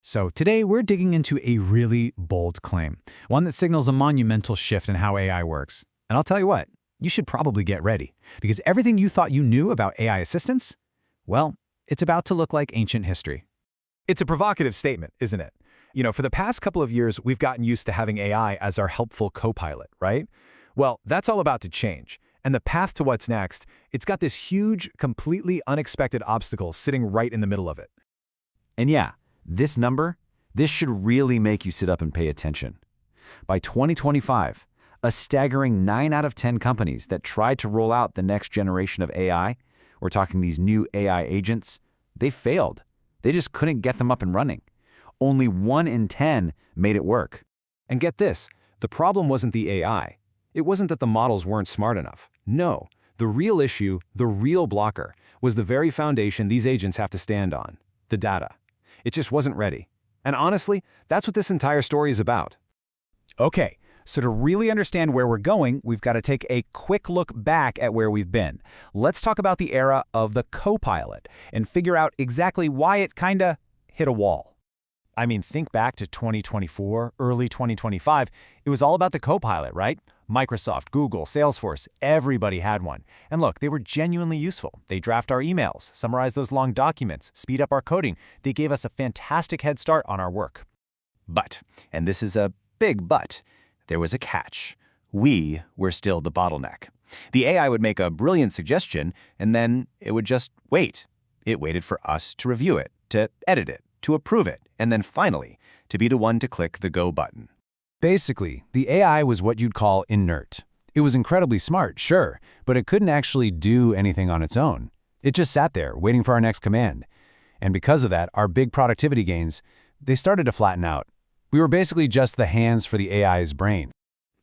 So today we're digging into a really bold claim, one that signals a monumental shift in how AI works. And I'll tell you what, you should probably get ready, because everything you thought you knew about AI assistants, well, it's about to look like ancient history. It's a provocative statement, isn't it? For the past couple of years, we've gotten used to having AI as our helpful co-pilot, right? Well, that's all about to change. And the path to what's next, it's got this huge, completely unexpected obstacle sitting right in the middle of it. And yeah, this should really make you sit up and pay attention. By 2025, a staggering 9 out of 10 companies that tried to roll out the next generation of AI, we're talking these new AI agents, they failed. They just couldn't get them up and running. Only 1 in 10 made it work. And get this, the problem wasn't the AI. It wasn't that the models weren't smart enough. No, the real issue, the real blocker, was the very foundation these agents have to stand on, the data. It just wasn't ready. And honestly, that's what this entire story is about. Okay, so to really understand where we're going, we've got to take a quick look back at where we've been. Let's talk about the era of the co-pilot and figure out exactly why it kinda hit a wall. I mean, think back to 2024, early 2025. It was all about the co-pilot, right? Microsoft, Google, Salesforce, everybody had one. And look, they were genuinely useful. They draft our emails, summarize those long documents, speed up our coding. They gave us a fantastic head start on our work. But, and this is a big but, there was a catch. We were still the bottleneck. The AI would make a brilliant suggestion, and then it would just wait. It waited for us to review it, to edit it, to approve it, and then finally, to be the one to click the go button. Basically, the AI was what you'd call inert. It was incredibly smart, sure, but it couldn't actually do anything on its own. It just sat there, waiting for our next command. And because of that, our big productivity gains, they started to flatten out. We were basically just the hands for the AI's brain.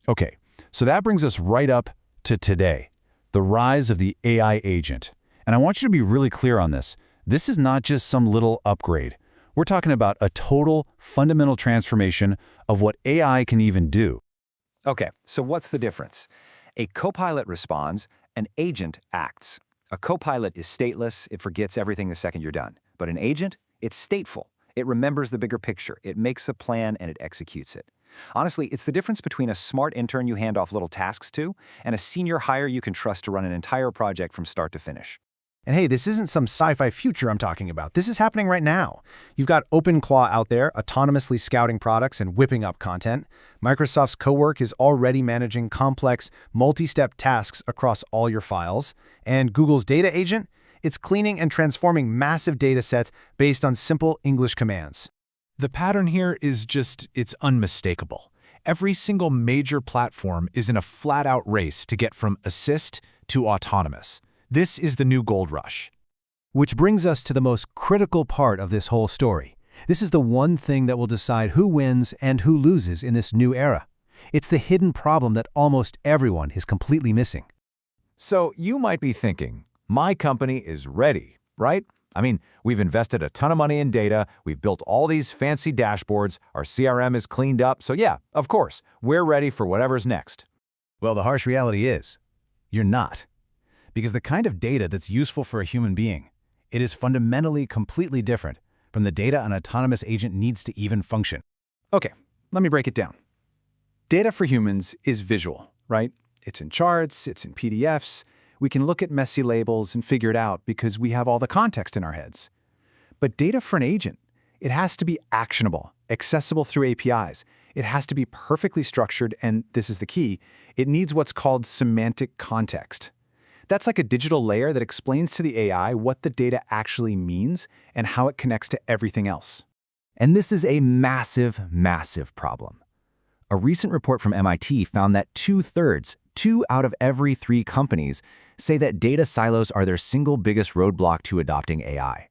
Okay, so that brings us right up to today, the rise of the AI agent. And I want you to be really clear on this. This is not just some little upgrade. We're talking about a total, fundamental transformation of what AI can even do. Okay, so what's the difference? A co-pilot responds, an agent acts. A co-pilot is stateless, it forgets everything the second you're done. But an agent, it's stateful. It remembers the bigger picture, it makes a plan, and it executes it. Honestly, it's the difference between a smart intern you hand off little tasks to and a senior hire you can trust to run an entire project from start to finish. And hey, this isn't some sci-fi future I'm talking about. This is happening right now. You've got OpenClaw out there, autonomously scouting products and whipping up content. Microsoft's Cowork is already managing complex, multi-step tasks across all your files. And Google's Data Agent, it's cleaning and transforming massive data sets based on simple English commands. The pattern here is it's unmistakable. Every single major platform is in a flat-out race to get from assist to autonomous. This is the new gold rush. Which brings us to the most critical part of this whole story. This is the one thing that will decide who wins and who loses in this new era. It's the hidden problem that almost everyone is completely missing. So you might be thinking, my company is ready, right? I mean, we've invested a ton of money in data, we've built all these fancy dashboards, our CRM is cleaned up, so yeah, of course, we're ready for whatever's next. Well, the harsh reality is, you're not. Because the kind of data that's useful for a human being, it is fundamentally completely different from the data an autonomous agent needs to even function. Okay, let me break it down. Data for humans is visual, right? It's in charts, it's in PDFs. We can look at messy labels and figure it out because we have all the context in our heads. But data for an agent, it has to be actionable, accessible through APIs. It has to be perfectly structured, and this is the key, it needs what's called semantic context. That's like a digital layer that explains to the AI what the data actually means and how it connects to everything else. And this is a massive, massive problem. A recent report from MIT found that 2/3, 2 out of every 3 companies, say that data silos are their single biggest roadblock to adopting AI.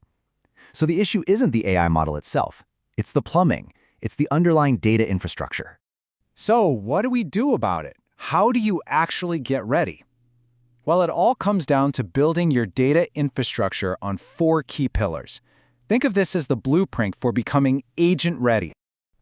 So the issue isn't the AI model itself. It's the plumbing. It's the underlying data infrastructure. So what do we do about it? How do you actually get ready? Well, it all comes down to building your data infrastructure on 4 key pillars. Think of this as the blueprint for becoming agent-ready.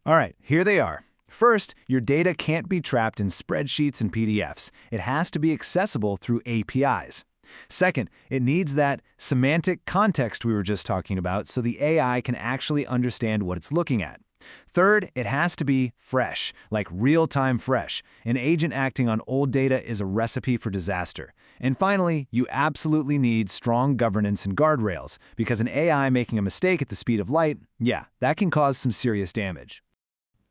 All right, here they are. First, your data can't be trapped in spreadsheets and PDFs. It has to be accessible through APIs. Second, it needs that semantic context we were just talking about so the AI can actually understand what it's looking at. Third, it has to be fresh, like real-time fresh. An agent acting on old data is a recipe for disaster. And finally, you absolutely need strong governance and guardrails, because an AI making a mistake at the speed of light, yeah, that can cause some serious damage.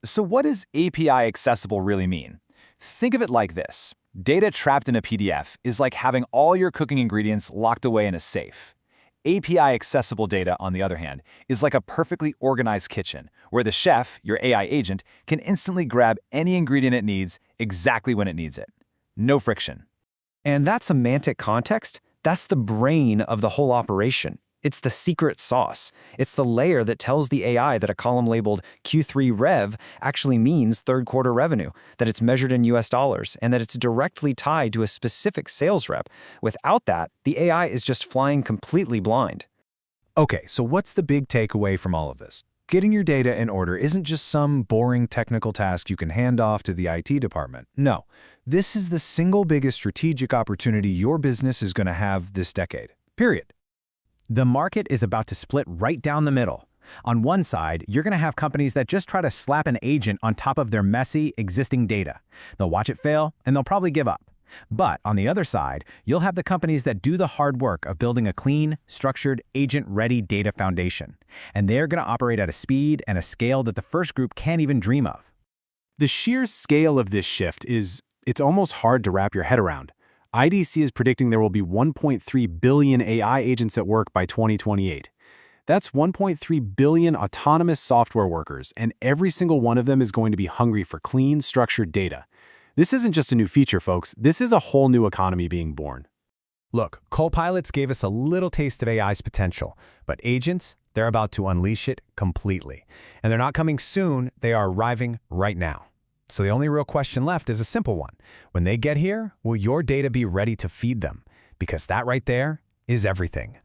So what does API accessible really mean? Think of it like this. Data trapped in a PDF is like having all your cooking ingredients locked away in a safe. API accessible data, on the other hand, is like a perfectly organized kitchen, where the chef, your AI agent, can instantly grab any ingredient it needs exactly when it needs it. No friction. And that semantic context, that's the brain of the whole operation. It's the secret sauce. It's the layer that tells the AI that a column labeled Q3 Rev actually means third quarter revenue, that it's measured in US dollars, and that it's directly tied to a specific sales rep. Without that, the AI is just flying completely blind. Okay, so what's the big takeaway from all of this? Getting your data in order isn't just some boring technical task you can hand off to the IT department. No, this is the single biggest strategic opportunity your business is going to have this decade. Period. The market is about to split right down the middle. On one side, you're going to have companies that just try to slap an agent on top of their messy, existing data. They'll watch it fail, and they'll probably give up. But on the other side, you'll have the companies that do the hard work of building a clean, structured, agent-ready data foundation. And they're going to operate at a speed and a scale that the first group can't even dream of. The sheer scale of this shift it's almost hard to wrap your head around. IDC is predicting there will be 1.3 billion AI agents at work by 2028. That's 1.3 billion autonomous software workers, and every single one of them is going to be hungry for clean, structured data. This isn't just a new feature, folks. This is a whole new economy being born. Look, copilots gave us a little taste of AI's potential, but agents, they're about to unleash it completely. And they're not coming soon, they are arriving right now. So the only real question left is a simple one. When they get here, will your data be ready to feed them? Because that right there is everything.